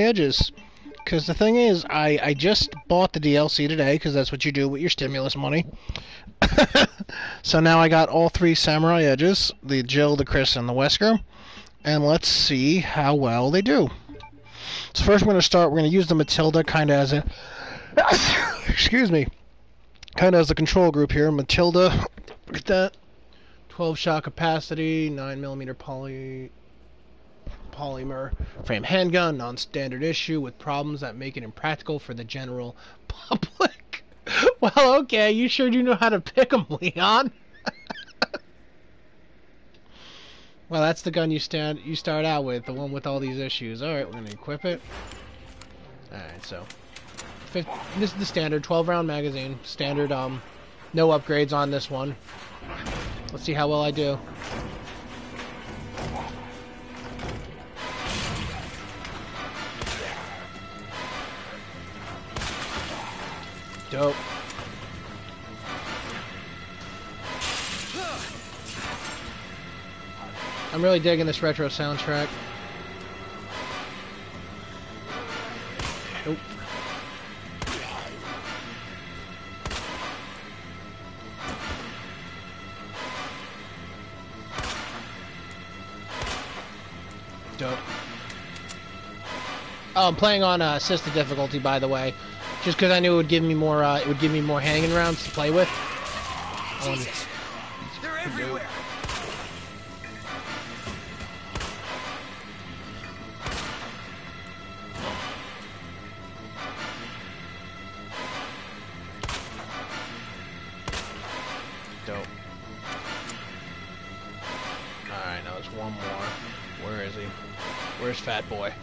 edges. Because the thing is, I just bought the DLC today, because that's what you do with your stimulus money. So now I got all 3 Samurai Edges, the Jill, the Chris, and the Wesker. And let's see how well they do. So first we're going to use the Matilda kind of as a... excuse me. Kind of as a control group here. Matilda, look at that. 12 shot capacity, 9mm polymer frame handgun, non-standard issue with problems that make it impractical for the general public. Well, okay, you sure do know how to pick them, Leon. Well, that's the gun you start out with, the one with all these issues. All right, we're gonna equip it. All right, so this is the standard 12-round magazine. Standard, no upgrades on this one. Let's see how well I do. Dope. I'm really digging this retro soundtrack. Nope. Dope. Oh, I'm playing on assisted difficulty, by the way, just because I knew it would give me more. It would give me more hanging rounds to play with. Jesus, they're everywhere. Dope. Alright, now there's one more. Where is he? Where's Fat Boy?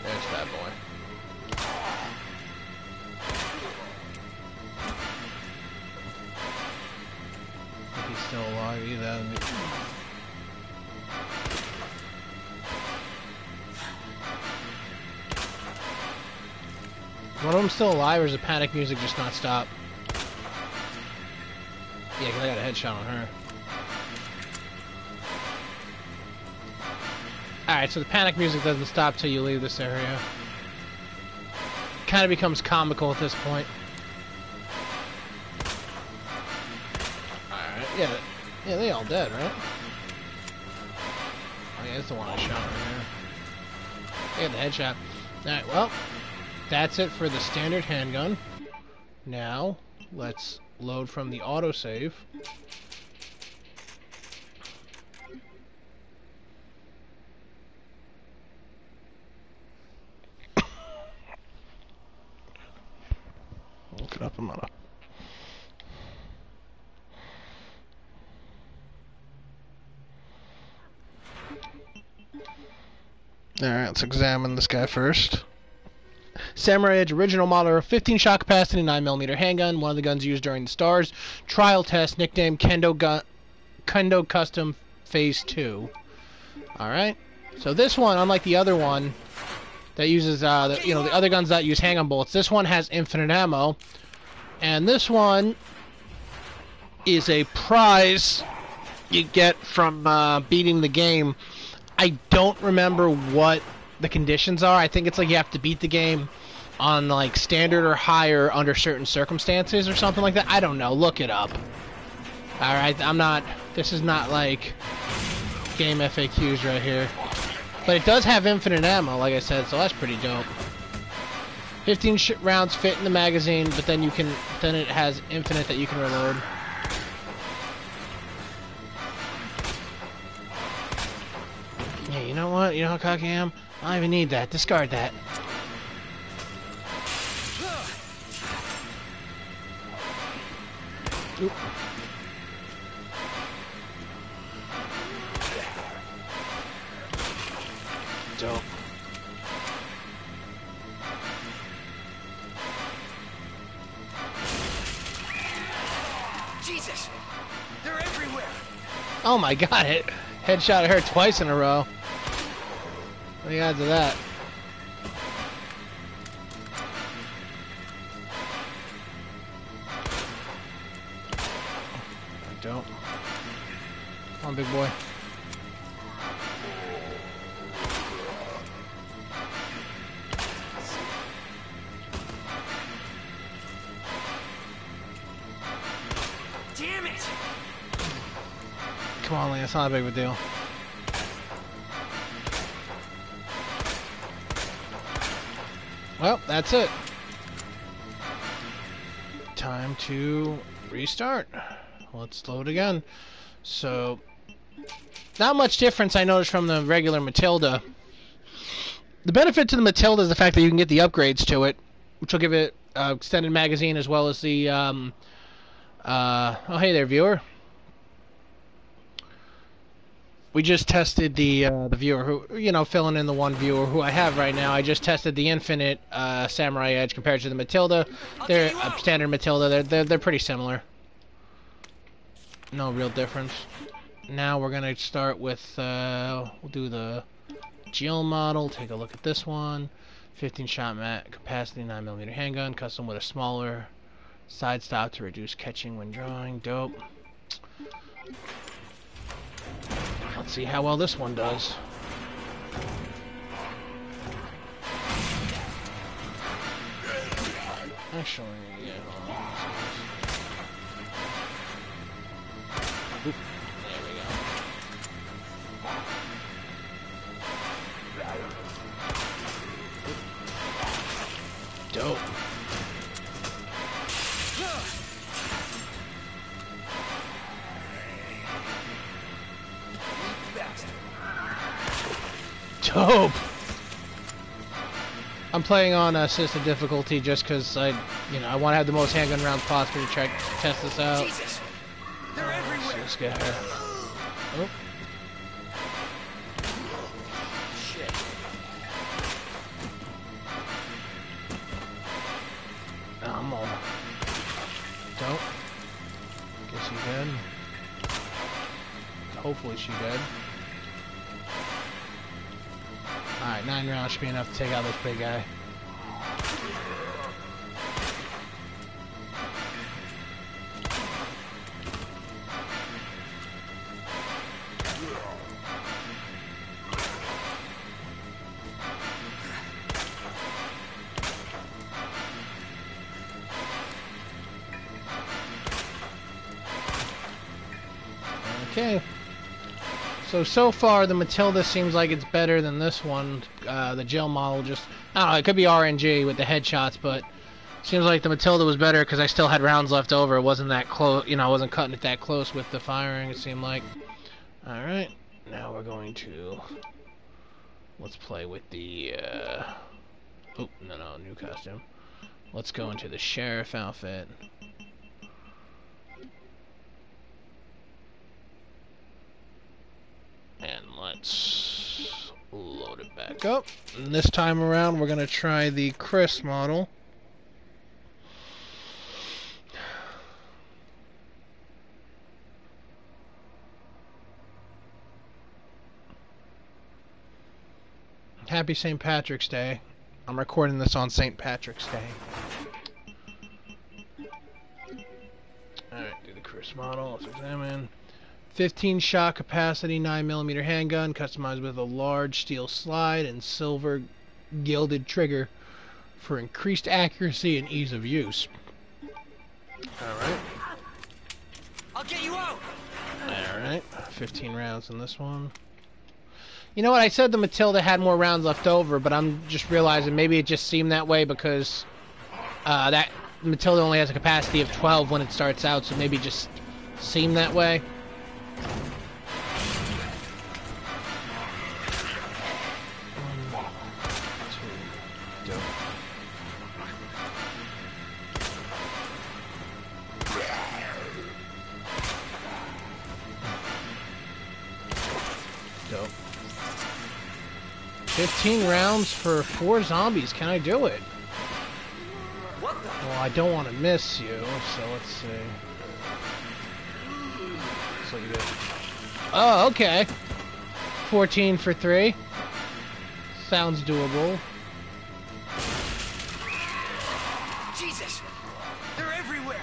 There's Fat Boy. If he's still alive, either. One of them still alive, or is the panic music just not stop? Yeah, because I got a headshot on her. Alright, so the panic music doesn't stop till you leave this area. Kind of becomes comical at this point. Alright, yeah, they all dead, right? Oh yeah, that's the one I shot right here. Yeah, the headshot. Alright, well, that's it for the standard handgun. Now, let's load from the autosave. Look it up a minute. Alright, let's examine this guy first. Samurai Edge original model, 15 shot capacity, 9mm handgun, one of the guns used during the STARS trial test, nicknamed Kendo Custom Phase 2. Alright, so this one, unlike the other one that uses, the other guns that use handgun bullets, this one has infinite ammo, and this one is a prize you get from beating the game. I don't remember what the conditions are. I think it's like you have to beat the game on like standard or higher under certain circumstances or something like that. I don't know. Look it up. Alright, this is not like game FAQs right here. But it does have infinite ammo, like I said, so that's pretty dope. 15 rounds fit in the magazine, but then it has infinite that you can reload. Yeah, you know what? You know how cocky I am? I don't even need that. Discard that. Oop. Dope. Jesus, they're everywhere. Oh my god, it headshot at her twice in a row. What are the odds of that? Don't. Come on, big boy. Come on, Lance. It's not a big of a deal. Well, that's it. Time to restart. Let's load again. So, not much difference I noticed from the regular Matilda. The benefit to the Matilda is the fact that you can get the upgrades to it, which will give it extended magazine as well as the oh, hey there, viewer. We just tested the viewer who, you know, filling in the one viewer who I have right now. I just tested the Infinite Samurai Edge compared to the Matilda. They're standard Matilda. They're pretty similar. No real difference. Now we're gonna start with we'll do the Jill model. Take a look at this one. 15 shot mat capacity, 9mm handgun, custom with a smaller side stop to reduce catching when drawing. Dope. Let's see how well this one does. Actually, yeah. Oop, there we go. Dope. Dope. I'm playing on assisted difficulty just because I want to have the most handgun rounds possible to test this out. Jesus. They're everywhere. Let's get her. Oh. Shit. I'm on. Dope. Guess you dead. Hopefully she dead. Alright, 9 rounds should be enough to take out this big guy. Okay. So far, the Matilda seems like it's better than this one. The Jill model just... I don't know, it could be RNG with the headshots, but... Seems like the Matilda was better because I still had rounds left over. It wasn't that close, I wasn't cutting it that close with the firing, it seemed like. Alright, now we're going to... Let's play with the, Oh, no, new costume. Let's go into the sheriff outfit. And let's load it back up. And this time around, we're going to try the Chris model. Happy St. Patrick's Day. I'm recording this on St. Patrick's Day. Alright, do the Chris model. Let's examine. 15 shot capacity, 9mm handgun, customized with a large steel slide and silver gilded trigger for increased accuracy and ease of use. Alright. I'll get you out. Alright. 15 rounds in this one. You know what? I said the Matilda had more rounds left over, but I'm just realizing maybe it just seemed that way because that Matilda only has a capacity of 12 when it starts out, so maybe it just seemed that way. Dope. 15 rounds for 4 zombies. Can I do it? What the? Well, I don't want to miss you, so let's see. So you get... Oh, okay. 14 for 3. Sounds doable. Jesus. They're everywhere.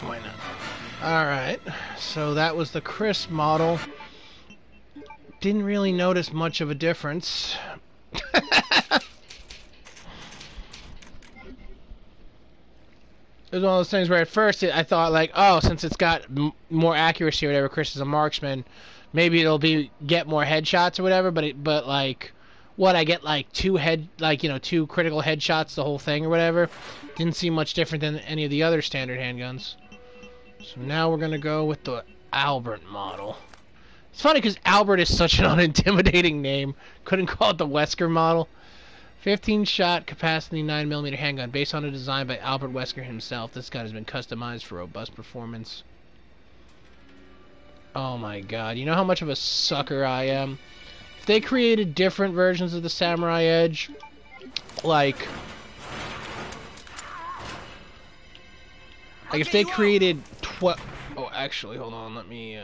Why not? Alright, so that was the Chris model. Didn't really notice much of a difference. It was one of those things where at first I thought like, oh, since it's got more accuracy or whatever, Chris is a marksman, maybe it'll get more headshots or whatever. But like, what I get like two critical headshots the whole thing or whatever. Didn't seem much different than any of the other standard handguns. So now we're gonna go with the Albert model. It's funny because Albert is such an unintimidating name. Couldn't call it the Wesker model. 15-shot capacity 9mm handgun based on a design by Albert Wesker himself. This gun has been customized for robust performance. Oh my god, you know how much of a sucker I am? If they created different versions of the Samurai Edge, like if they created oh, actually, hold on, let me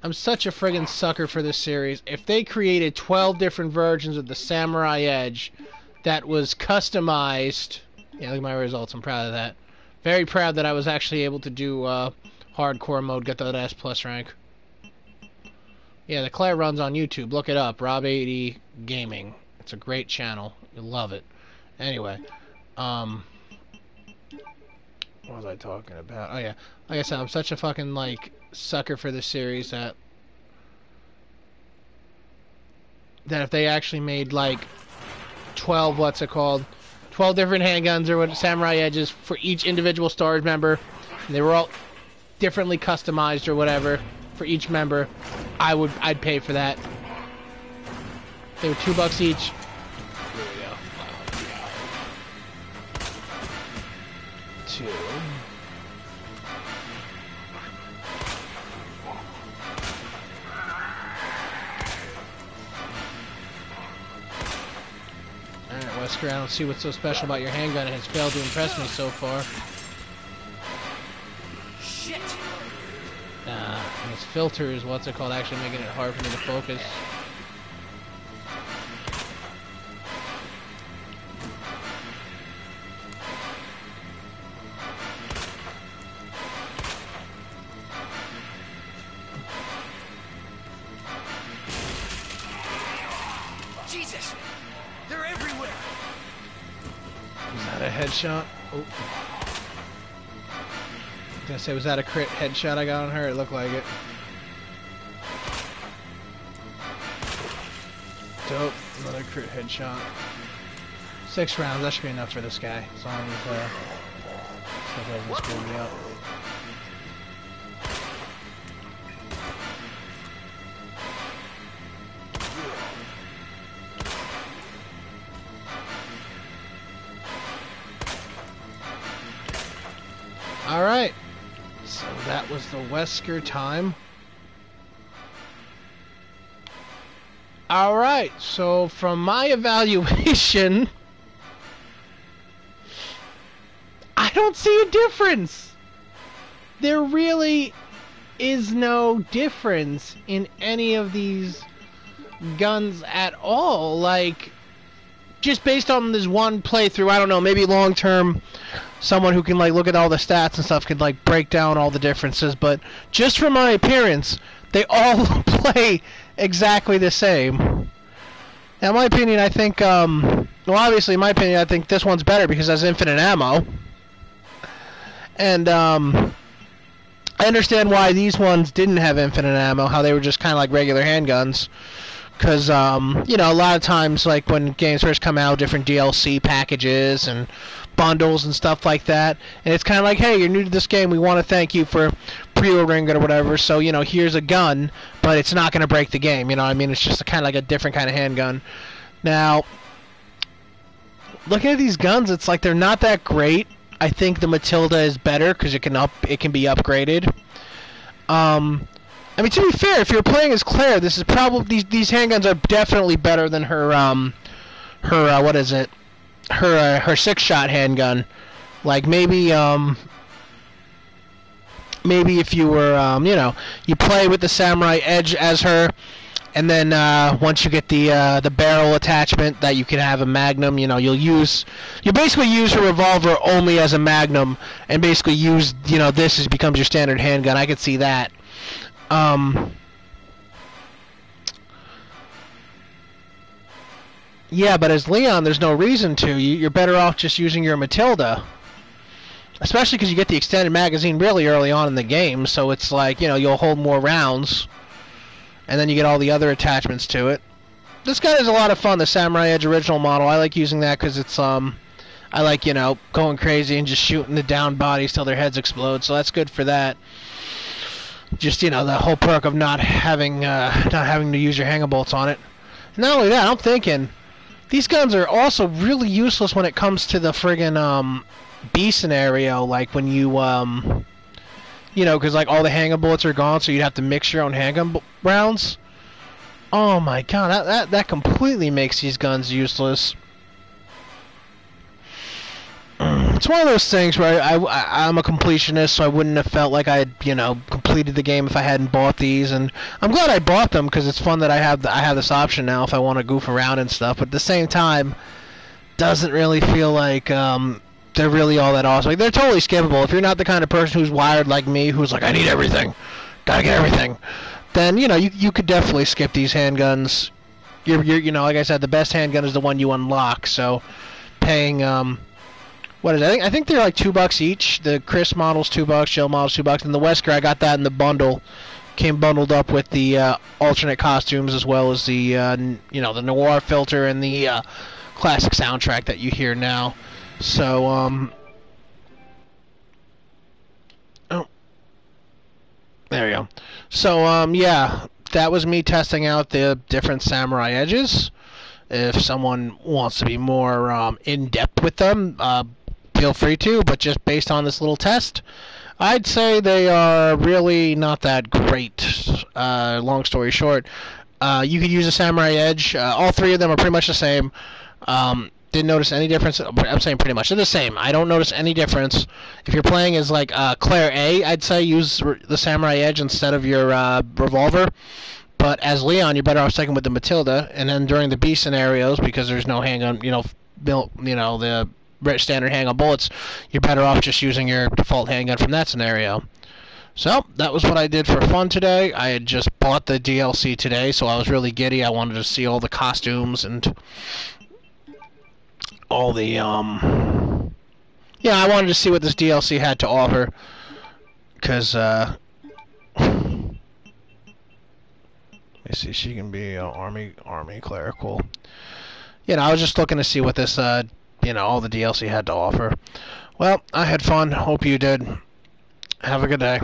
I'm such a friggin' sucker for this series. If they created 12 different versions of the Samurai Edge that was customized... Yeah, look at my results. I'm proud of that. Very proud that I was actually able to do hardcore mode, get that S+ rank. Yeah, the Claire runs on YouTube. Look it up. Rob80 Gaming. It's a great channel. You'll love it. Anyway, what was I talking about? Oh, yeah. Like I said, I'm such a fucking, like, sucker for this series that if they actually made, like, 12, 12 different handguns or what Samurai Edges for each individual Stars member, and they were all differently customized or whatever for each member, I'd pay for that. They were $2 each. Here we go. 2. Alright, Wesker, I don't see what's so special about your handgun. It has failed to impress me so far. Shit! And this filter is actually making it hard for me to focus. Jesus! They're everywhere! Was that a headshot? Oh. I was gonna say, was that a crit headshot I got on her? It looked like it. Dope. Another crit headshot. 6 rounds. That should be enough for this guy. As long as stuff doesn't screw me up. Alright. So that was the Wesker time. Alright, so from my evaluation, I don't see a difference. There really is no difference in any of these guns at all. Like, just based on this one playthrough, I don't know, maybe long term, someone who can like look at all the stats and stuff could like break down all the differences, but just from my appearance, they all play exactly the same. Now, in my opinion, I think, well, obviously, in my opinion, I think this one's better because it has infinite ammo. And, I understand why these ones didn't have infinite ammo, how they were just kind of like regular handguns. Because, you know, a lot of times, like, when games first come out, different DLC packages and bundles and stuff like that, and it's kind of like, hey, you're new to this game, we want to thank you for pre-ordering it or whatever, so, you know, here's a gun, but it's not going to break the game, you know what I mean? It's just kind of like a different kind of handgun. Now, looking at these guns, it's like they're not that great. I think the Matilda is better because it can be upgraded. I mean, to be fair, if you're playing as Claire, this is probably these handguns are definitely better than her what is it? Her 6-shot handgun. Like maybe if you were you know, you play with the Samurai Edge as her, And then once you get the barrel attachment that you can have a Magnum, you'll basically use your revolver only as a Magnum, and basically use this as becomes your standard handgun. I could see that. Yeah, but as Leon, there's no reason to. You're better off just using your Matilda. Especially because you get the extended magazine really early on in the game, so it's like, you'll hold more rounds. And then you get all the other attachments to it. This gun is a lot of fun, the Samurai Edge original model. I like using that because it's, I like, going crazy and just shooting the down bodies till their heads explode, so that's good for that. Just, the whole perk of not having to use your hanger bolts on it. And not only that, I'm thinking, these guns are also really useless when it comes to the friggin', B scenario, like when you, because like all the handgun bullets are gone, so you'd have to mix your own handgun rounds. Oh my god, that completely makes these guns useless. It's one of those things where I'm a completionist, so I wouldn't have felt like I had completed the game if I hadn't bought these, and I'm glad I bought them because it's fun that I have this option now if I want to goof around and stuff. But at the same time, doesn't really feel like they're really all that awesome. Like, they're totally skippable. If you're not the kind of person who's wired like me, who's like, I need everything, gotta get everything, then you could definitely skip these handguns. You're like I said, the best handgun is the one you unlock. So paying what is it? I think they're like $2 each. The Chris model's $2, Jill model's $2, and the Wesker, I got that in the bundle. Came bundled up with the alternate costumes as well as the the noir filter and the classic soundtrack that you hear now. So oh, there we go. So yeah, that was me testing out the different Samurai Edges. If someone wants to be more in depth with them, feel free to. But just based on this little test, I'd say they are really not that great. Long story short, you could use a Samurai Edge. All three of them are pretty much the same. Didn't notice any difference. I'm saying pretty much they're the same. I don't notice any difference. If you're playing as like Claire A, I'd say use the Samurai Edge instead of your revolver. But as Leon, you're better off sticking with the Matilda. And then during the B scenarios, because there's no handgun, the standard handgun bullets, you're better off just using your default handgun from that scenario. So that was what I did for fun today. I had just bought the DLC today, so I was really giddy. I wanted to see all the costumes and all the I wanted to see what this DLC had to offer, because let me see, she can be army clerical. I was just looking to see what this all the DLC had to offer. Well, I had fun. Hope you did. Have a good day.